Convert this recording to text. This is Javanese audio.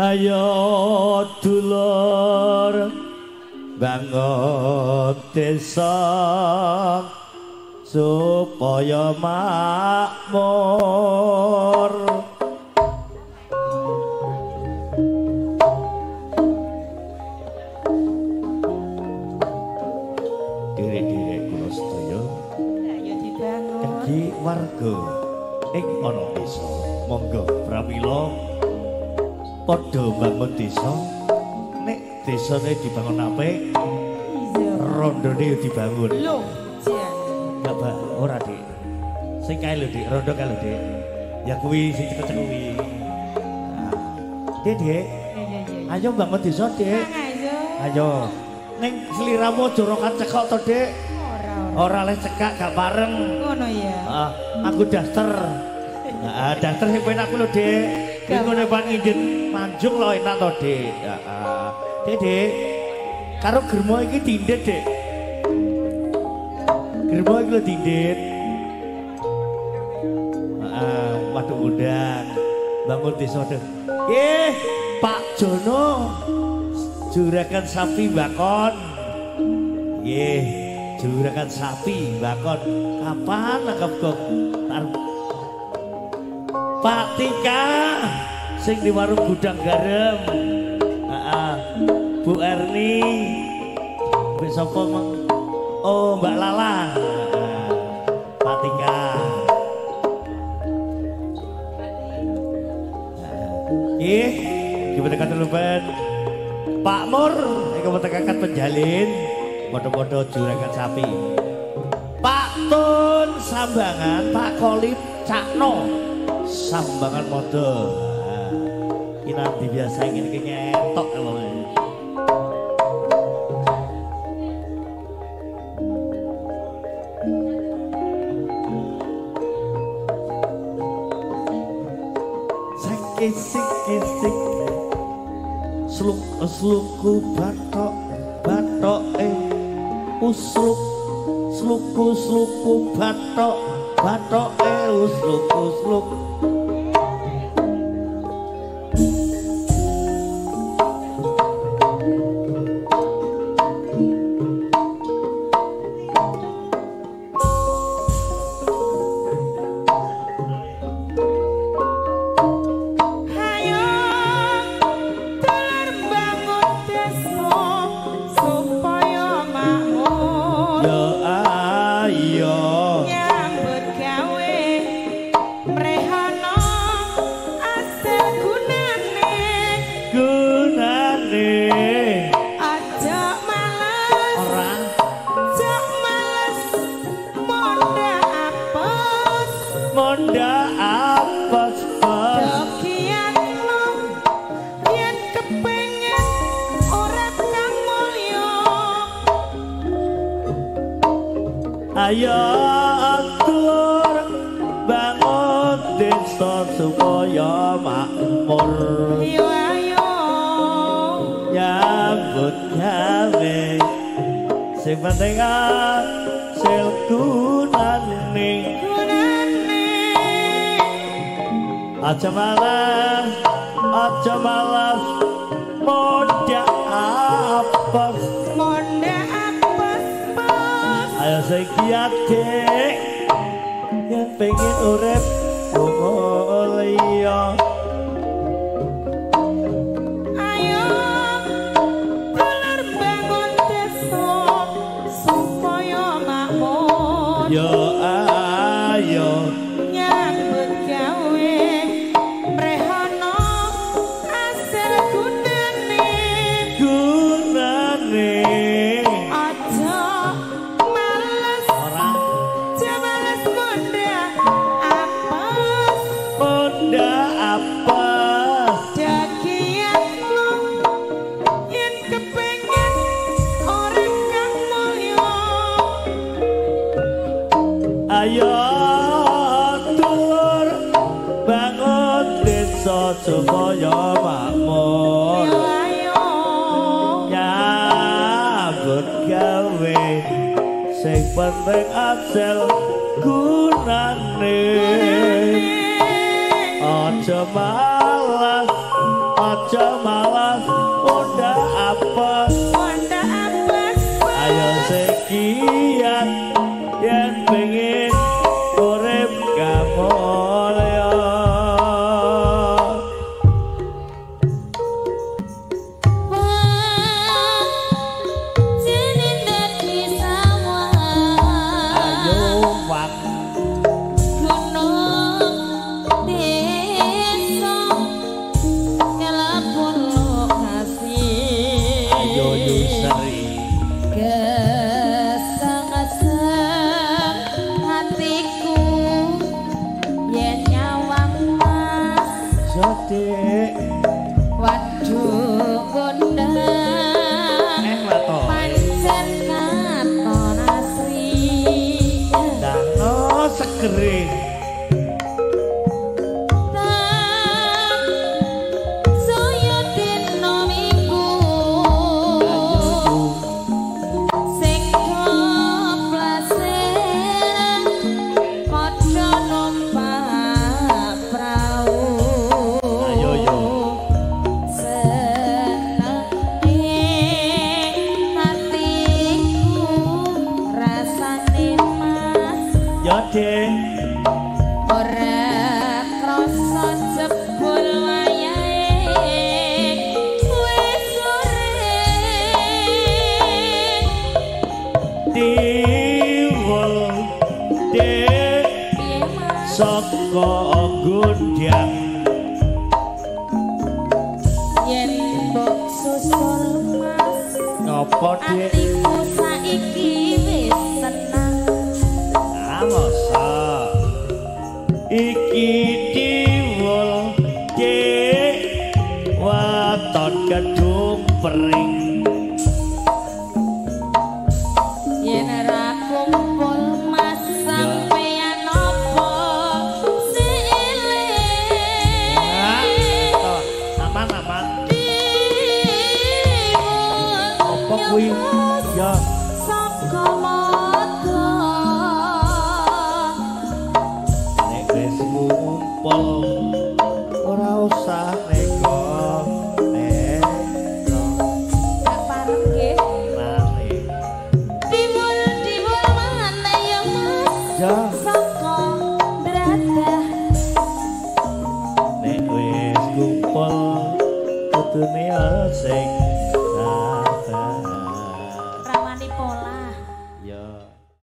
Ayo dulur bangun desa supaya makmur. Dherek-dherek kula sedaya ayo dibangun kangge warga ing ana desa monggo pramila padha bangun desa. Nek desane dibangun apik rondone dibangun. lho jan Enggak Pak, ora Dik. Sing kae lho Dik, rondo kae lho Dik. Ya kuwi sing cepet kuwi. Nah, Dik, Dik. Ayo bangun desa Dik. Ayo. Ning sliramu aja ora cekok to Dik. Ora oleh cekak gak bareng. Ngono ya. Heeh, aku daster. Heeh, daster sing penak ku lho Dik. Iki ngene Pak Indin manjung lho enak to Dik. Heeh. Dik, Dik. Karo germo iki dindit Dik. Germo iki lho dindit. Heeh, waduh undang. Bangun desa Dik. Pak Jono. Juragan sapi bakon. Nggih, juragan sapi bakon. Kapan nangkep kok? Pak Tika sing di warung gudang garam. Heeh. Bu Erni. Mbak sapa mang? Oh, Mbak Lala. Pak Tika. Nggih, gimana kata lupen? Pak Mur, iku tekan penjalin, podo-podo juragan sapi. Pak Tun Sambangan, Pak Kolip Cakno, Sambangan podo. Ini nanti biasa ingin ngetok kalau Kisik sluk-sluku batok sluku batok usluk Ayo atur bangun desa supaya makmur. Ayo ayo nyambut gawe sing penting asil gunane. Aja malas moda apes. Ayo sekiat Dik yang pengen urip mulia. Ayo dulur bangun desa supaya makmur. Yo ayo nyambut gawe mrehana asil gunane. Ayo tur bangun desa supaya makmur. Ayo nyambut gawe sing penting asil gunane. Aja malas aja malas udah apa ayo sekian yang pengen urip kamulya waduh gondang pancen katon asri dano segere saya dino minggu sing koplasir padha numpak prau ora krasa jebul wayahe wis sore diwul de saka gondang yen mbok susul mas ngopo dik atiku saiki wis tenang masa iki diwul cek waton gedung pering yen ora kumpul mas sampeyan opo silih aman opo kuwi ya saka mata nek wis ngumpul